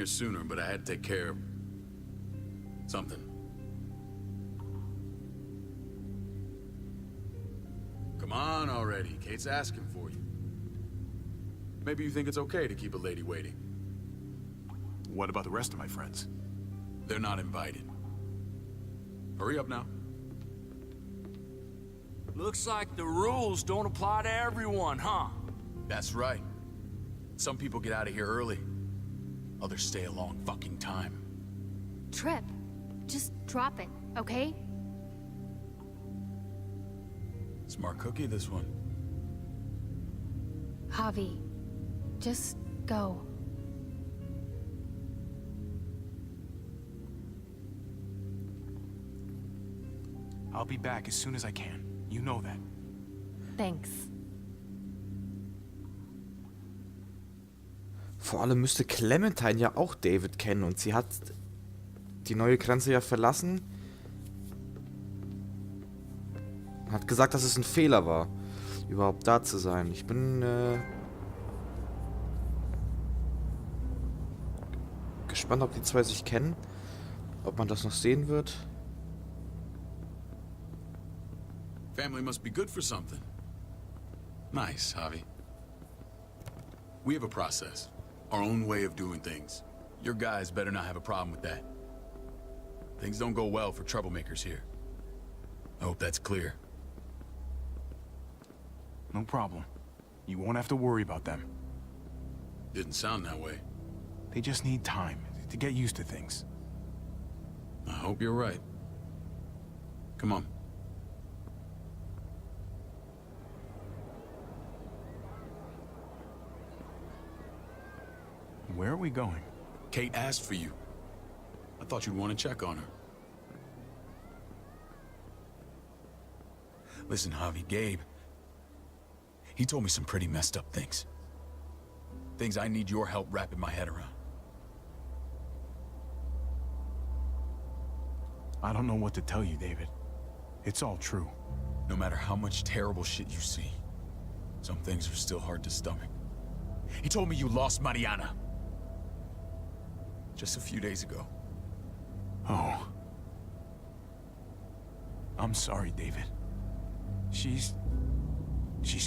sooner, but I had to take care of something. Come on already. Kate's asking for you. Maybe you think it's okay to keep a lady waiting. What about the rest of my friends? They're not invited. Hurry up now. Looks like the rules don't apply to everyone, huh? That's right. Some people get out of here early. Others stay a long fucking time. Trip, just drop it, okay? Smart cookie, this one. Javi, just go. I'll be back as soon as I can. You know that. Thanks. Vor allem müsste Clementine ja auch David kennen und sie hat die neue Grenze ja verlassen. Hat gesagt, dass es ein Fehler war, überhaupt da zu sein. Ich bin gespannt, ob die zwei sich kennen, ob man das noch sehen wird. Family must be good for something. Nice, Javi. We have a process. Our own way of doing things. Your guys better not have a problem with that. Things don't go well for troublemakers here. I hope that's clear. No problem. You won't have to worry about them. Didn't sound that way. They just need time to get used to things. I hope you're right. Come on. Where are we going? Kate asked for you. I thought you'd want to check on her. Listen, Javi, Gabe, he told me some pretty messed up things. Things I need your help wrapping my head around. I don't know what to tell you, David. It's all true. No matter how much terrible shit you see, some things are still hard to stomach. He told me you lost Mariana. Just a few days ago. Oh. I'm sorry, David. She's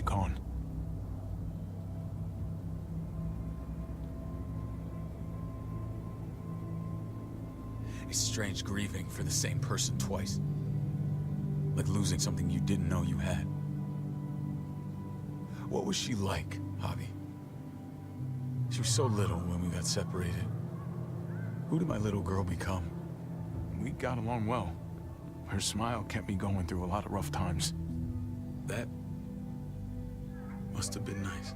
gone. It's strange grieving for the same person twice. Like losing something you didn't know you had. What was she like, Javi? She was so little when we got separated. Who did my little girl become? We got along well. Her smile kept me going through a lot of rough times. That must have been nice.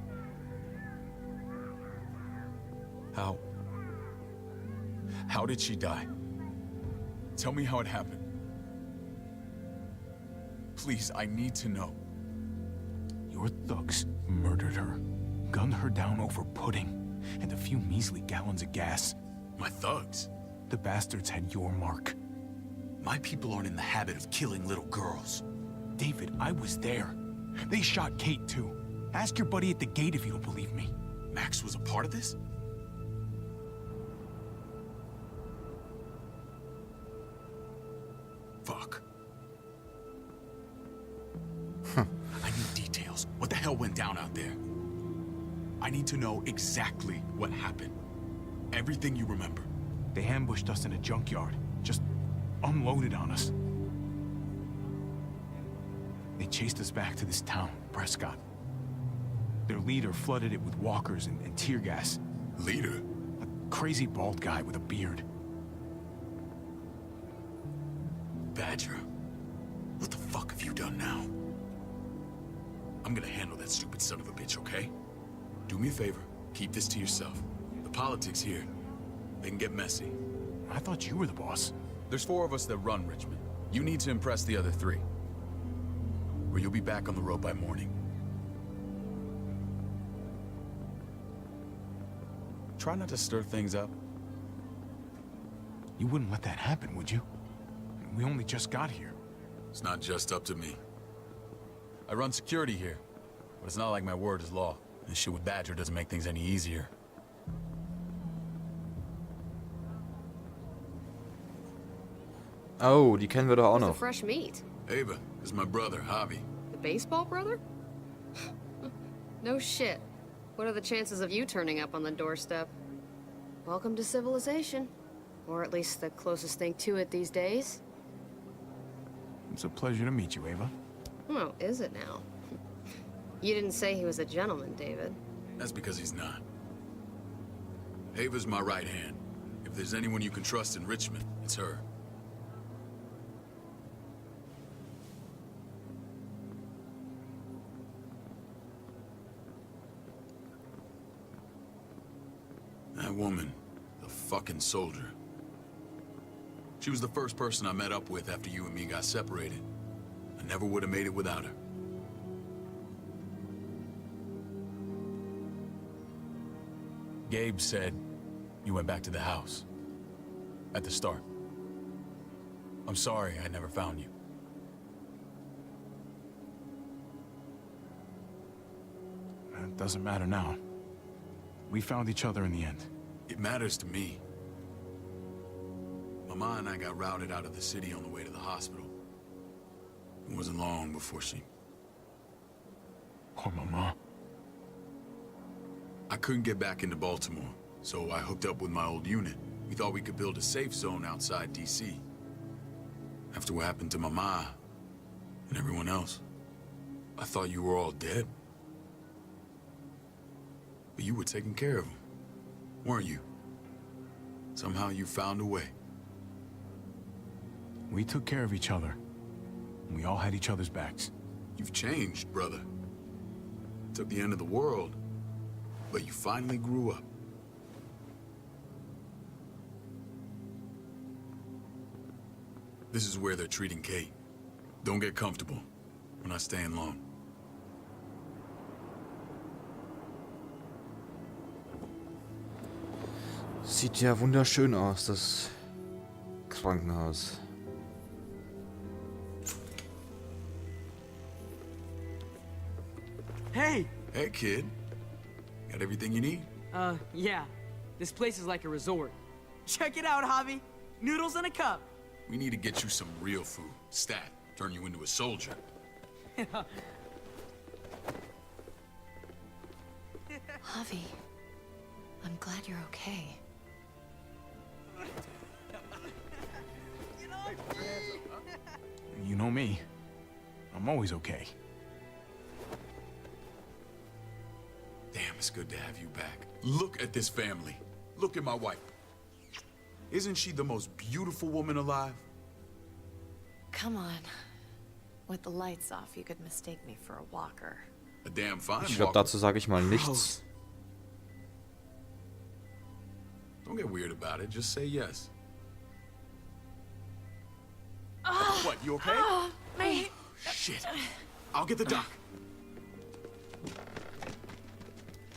How did she die? Tell me how it happened. Please, I need to know. Your thugs murdered her, gunned her down over pudding, and a few measly gallons of gas. My thugs? The bastards had your mark. My people aren't in the habit of killing little girls. David, I was there. They shot Kate, too. Ask your buddy at the gate if you don't believe me. Max was a part of this? Fuck. I need details. What the hell went down out there? I need to know exactly what happened. Everything you remember. They ambushed us in a junkyard. Just unloaded on us. They chased us back to this town, Prescott. Their leader flooded it with walkers and tear gas. Leader? A crazy bald guy with a beard. Badger, what the fuck have you done now? I'm gonna handle that stupid son of a bitch, okay? Do me a favor, keep this to yourself. The politics here, they can get messy. I thought you were the boss. There's 4 of us that run Richmond. You need to impress the other 3. Or you'll be back on the road by morning. Try not to stir things up. You wouldn't let that happen, would you? We only just got here. It's not just up to me. I run security here, but it's not like my word is law. This shit with Badger doesn't make things any easier. Oh, die kennen wir doch auch Who's the noch. fresh meat? Ava is my brother, Javi. The baseball brother? No shit. What are the chances of you turning up on the doorstep? Welcome to civilization. Or at least the closest thing to it these days. It's a pleasure to meet you, Ava. Oh, is it now? You didn't say he was a gentleman, David. That's because he's not. Ava's my right hand. If there's anyone you can trust in Richmond, it's her. That woman, the fucking soldier. She was the first person I met up with after you and me got separated. I never would have made it without her. Gabe said you went back to the house. At the start. I'm sorry I never found you. It doesn't matter now. We found each other in the end. It matters to me. Mama and I got routed out of the city on the way to the hospital. It wasn't long before she... Poor Mama. I couldn't get back into Baltimore, so I hooked up with my old unit. We thought we could build a safe zone outside D.C. After what happened to Mama and everyone else, I thought you were all dead. But you were taking care of them, weren't you? Somehow you found a way. We took care of each other. We all had each other's backs. You've changed, brother. Took the end of the world, but you finally grew up. This is where they're treating Kate. Don't get comfortable. We're not staying long. Sieht ja wunderschön aus, das Krankenhaus. Hey! Hey, kid. Got everything you need? Yeah. This place is like a resort. Check it out, Javi. Noodles in a cup. We need to get you some real food. Stat. Turn you into a soldier. Javi, I'm glad you're okay. You know me. I'm always okay. Damn, it's good to have you back. Look at this family. Look at my wife. Isn't she the most beautiful woman alive? Come on. With the lights off, you could mistake me for a walker. A damn fine Ich glaube, walker. dazu sage ich mal nichts. Gross. Don't get weird about it. Just say yes. What, you okay? Mate. Shit. I'll get the doc.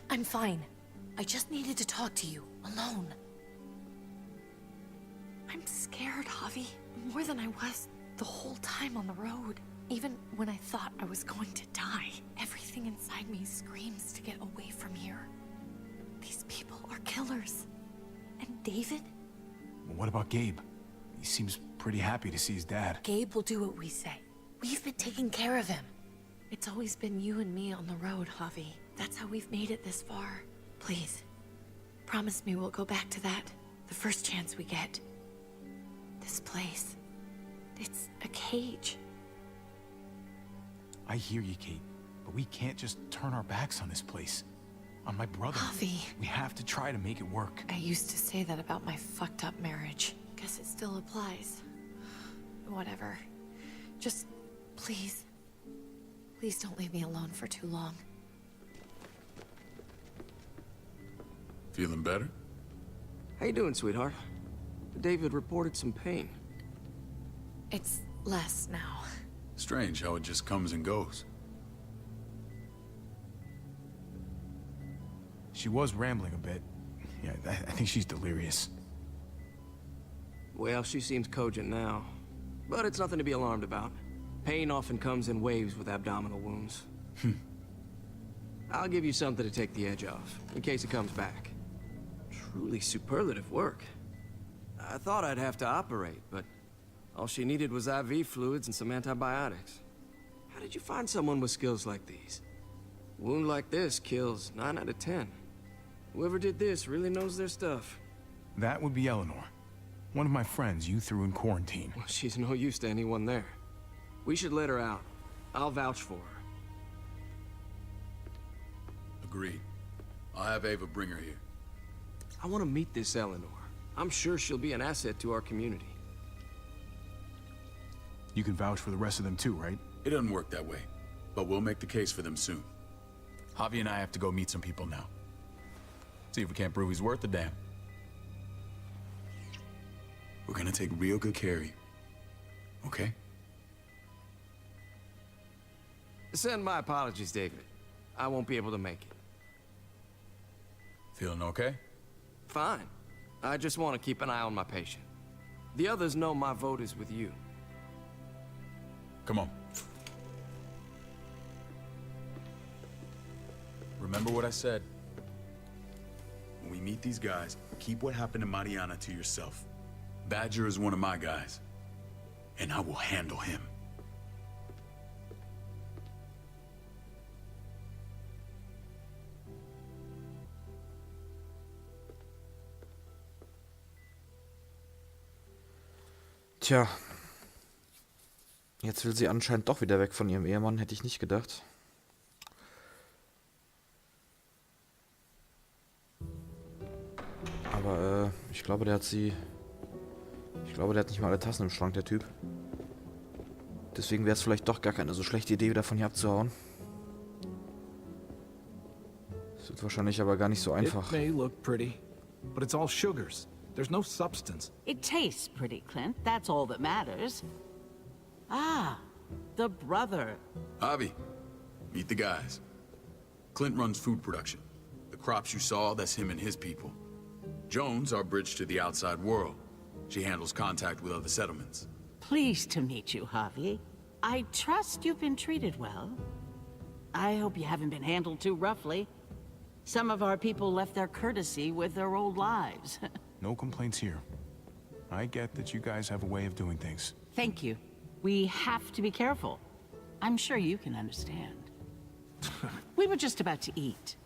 I'm fine. I just needed to talk to you, alone. I'm scared, Javi. More than I was the whole time on the road. Even when I thought I was going to die, everything inside me screams to get away from here. These people are killers. And David? Well, what about Gabe? He seems pretty happy to see his dad. Gabe will do what we say. We've been taking care of him. It's always been you and me on the road, Javi. That's how we've made it this far. Please, promise me we'll go back to that the first chance we get. This place, it's a cage. I hear you, Kate, but we can't just turn our backs on this place. On my brother. Javi. We have to try to make it work. I used to say that about my fucked up marriage. Guess it still applies. Whatever. Just, please. Please don't leave me alone for too long. Feeling better? How you doing, sweetheart? David reported some pain. It's less now. Strange how it just comes and goes. She was rambling a bit. Yeah, I think she's delirious. Well, she seems cogent now. But it's nothing to be alarmed about. Pain often comes in waves with abdominal wounds. I'll give you something to take the edge off, in case it comes back. Truly superlative work. I thought I'd have to operate, but All she needed was IV fluids and some antibiotics. How did you find someone with skills like these? A wound like this kills 9 out of 10. Whoever did this really knows their stuff. That would be Eleanor. One of my friends you threw in quarantine. Well, she's no use to anyone there. We should let her out. I'll vouch for her. Agreed. I'll have Ava bring her here. I want to meet this Eleanor. I'm sure she'll be an asset to our community. You can vouch for the rest of them too, right? It doesn't work that way, but we'll make the case for them soon. Javi and I have to go meet some people now. See if we can't prove he's worth the damn. We're gonna take real good care of you. Okay? Send my apologies, David. I won't be able to make it. Feeling okay? Fine. I just want to keep an eye on my patient. The others know my vote is with you. Come on. Remember what I said. When we meet these guys, keep what happened to Mariana to yourself. Badger is one of my guys, and I will handle him. Tja. Jetzt will sie anscheinend doch wieder weg von ihrem Ehemann, hätte ich nicht gedacht. Aber, ich glaube, der hat sie... Ich glaube, der hat nicht mal alle Tassen im Schrank, der Typ. Deswegen wäre es vielleicht doch gar keine so schlechte Idee, wieder von hier abzuhauen. Das wird wahrscheinlich aber gar nicht so einfach. It may look pretty, but it's all sugars. There's no substance. It tastes pretty, Clint. That's all that matters. Ah, the brother. Javi, meet the guys. Clint runs food production. The crops you saw, that's him and his people. Joan's our bridge to the outside world. She handles contact with other settlements. Pleased to meet you, Javi. I trust you've been treated well. I hope you haven't been handled too roughly. Some of our people left their courtesy with their old lives. No complaints here. I get that you guys have a way of doing things. Thank you. We have to be careful. I'm sure you can understand. We were just about to eat.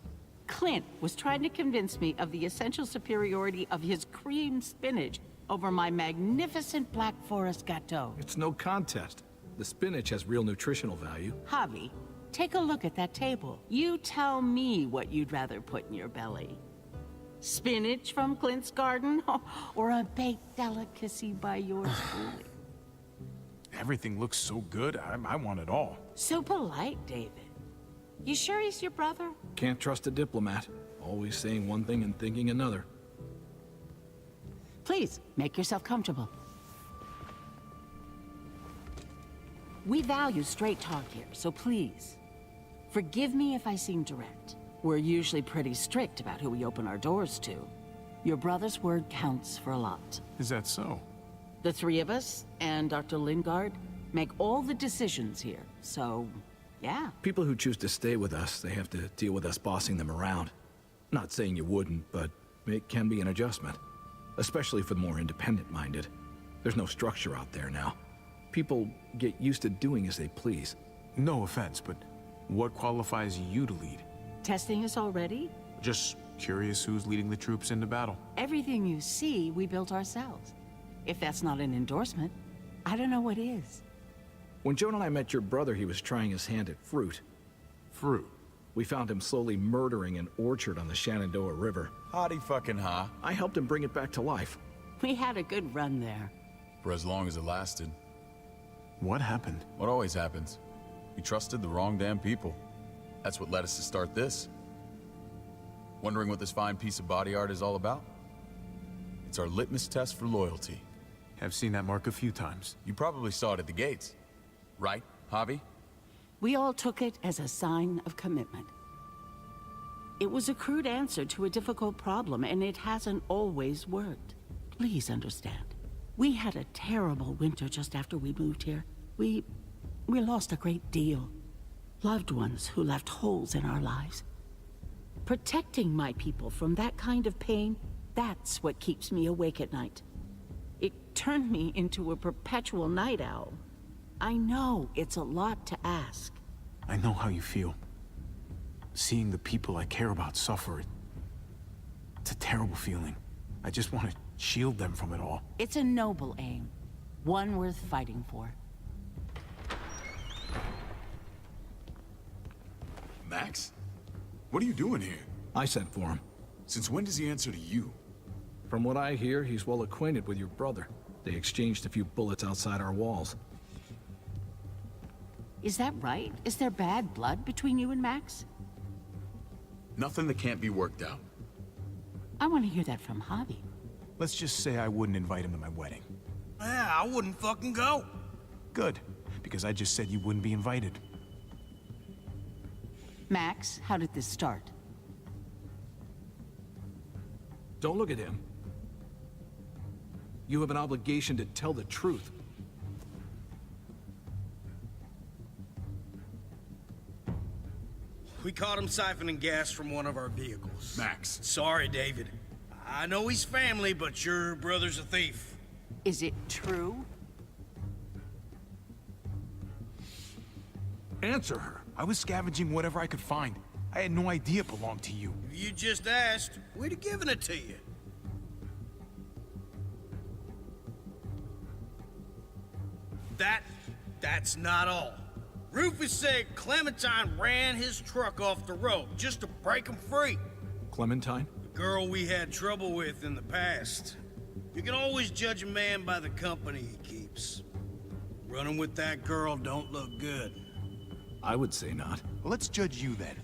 Clint was trying to convince me of the essential superiority of his cream spinach over my magnificent Black Forest gâteau. It's no contest. The spinach has real nutritional value. Javi, take a look at that table. You tell me what you'd rather put in your belly. Spinach from Clint's garden, or a baked delicacy by yours truly? Everything looks so good, I want it all. So polite, David. You sure he's your brother? Can't trust a diplomat. Always saying one thing and thinking another. Please, make yourself comfortable. We value straight talk here, so please, forgive me if I seem direct. We're usually pretty strict about who we open our doors to. Your brother's word counts for a lot. Is that so? The three of us, and Dr. Lingard, make all the decisions here, so, yeah. People who choose to stay with us, they have to deal with us bossing them around. Not saying you wouldn't, but it can be an adjustment. Especially for the more independent-minded. There's no structure out there now. People get used to doing as they please. No offense, but what qualifies you to lead? Testing us already? Just curious who's leading the troops into battle. Everything you see, we built ourselves. If that's not an endorsement, I don't know what is. When Joan and I met your brother, he was trying his hand at fruit. Fruit? We found him slowly murdering an orchard on the Shenandoah River. Howdy fucking ha. I helped him bring it back to life. We had a good run there. For as long as it lasted. What happened? What always happens. We trusted the wrong damn people. That's what led us to start this. Wondering what this fine piece of body art is all about? It's our litmus test for loyalty. I've seen that mark a few times. You probably saw it at the gates. Right, Javi? We all took it as a sign of commitment. It was a crude answer to a difficult problem, and it hasn't always worked. Please understand. We had a terrible winter just after we moved here. We lost a great deal. Loved ones who left holes in our lives. Protecting my people from that kind of pain, that's what keeps me awake at night. turned me into a perpetual night owl. I know it's a lot to ask. I know how you feel. Seeing the people I care about suffer, it's a terrible feeling. I just want to shield them from it all. It's a noble aim, one worth fighting for. Max? What are you doing here? I sent for him. Since when does he answer to you? From what I hear, he's well acquainted with your brother. They exchanged a few bullets outside our walls. Is that right? Is there bad blood between you and Max? Nothing that can't be worked out. I want to hear that from Javi. Let's just say I wouldn't invite him to my wedding. Yeah, I wouldn't fucking go. Good, because I just said you wouldn't be invited. Max, how did this start? Don't look at him. You have an obligation to tell the truth. We caught him siphoning gas from one of our vehicles. Max. Sorry, David. I know he's family, but your brother's a thief. Is it true? Answer her. I was scavenging whatever I could find. I had no idea it belonged to you. If you just asked, we'd have given it to you. That's not all. Rufus said Clementine ran his truck off the road just to break him free. Clementine? The girl we had trouble with in the past. You can always judge a man by the company he keeps. Running with that girl don't look good. I would say not. Well, let's judge you then.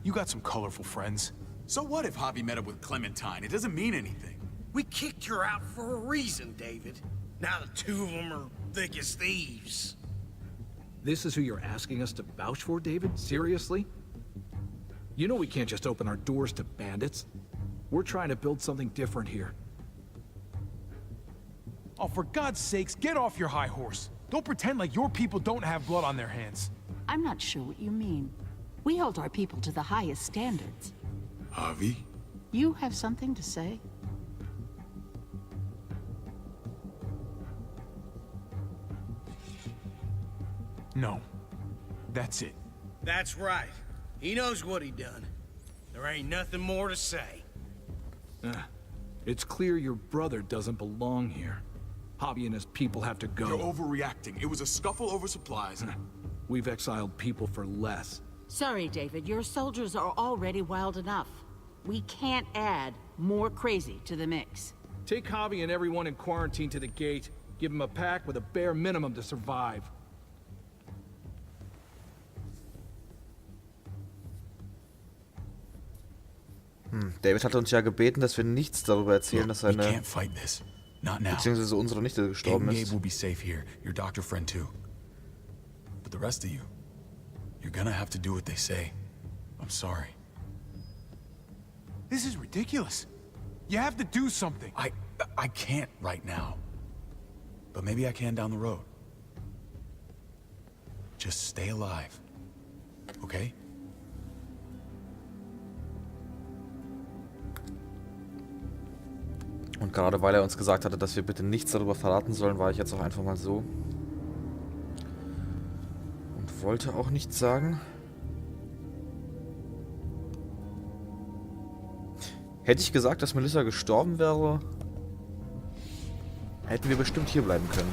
You got some colorful friends. So what if Javi met up with Clementine? It doesn't mean anything. We kicked her out for a reason, David. Now the two of them are thick as thieves. This is who you're asking us to vouch for, David? Seriously? You know we can't just open our doors to bandits. We're trying to build something different here. Oh, for God's sakes, get off your high horse. Don't pretend like your people don't have blood on their hands. I'm not sure what you mean. We hold our people to the highest standards. Javi? You have something to say? No. That's it. That's right. He knows what he done. There ain't nothing more to say. It's clear your brother doesn't belong here. Javi and his people have to go. You're overreacting. It was a scuffle over supplies. We've exiled people for less. Sorry, David. Your soldiers are already wild enough. We can't add more crazy to the mix. Take Javi and everyone in quarantine to the gate. Give them a pack with a bare minimum to survive. David hat uns ja gebeten, dass wir nichts darüber erzählen, dass We seine, can't fight this. Not now. beziehungsweise unsere Nichte gestorben Gabe ist. will be safe here. Your doctor friend too. But the rest of you, you're gonna have to do what they say. I'm sorry. This is ridiculous. You have to do something. I can't right now. But maybe I can down the road. Just stay alive. Okay? Und gerade weil er uns gesagt hatte, dass wir bitte nichts darüber verraten sollen, war ich jetzt auch einfach mal so. Und wollte auch nichts sagen. Hätte ich gesagt, dass Melissa gestorben wäre, hätten wir bestimmt hier bleiben können.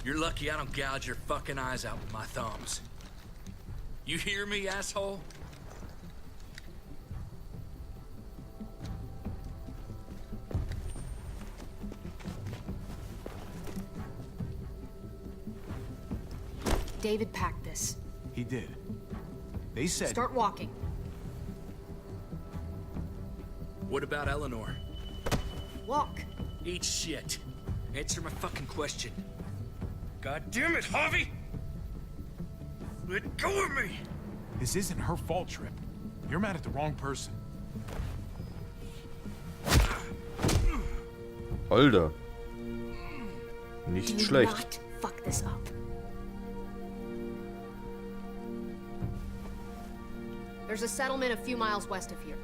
You're lucky I don't gouge your fucking eyes out with my thumbs. You hear me, asshole? David packed this. He did. They said... Start walking. What about Eleanor? Walk. Eat shit. Answer my fucking question. God damn it, Javi! Let go of me! This isn't her fault, Trip. You're mad at the wrong person. Alter. Nicht Do schlecht. not fuck this up. There's a settlement a few miles west of here.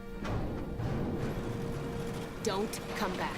Don't come back.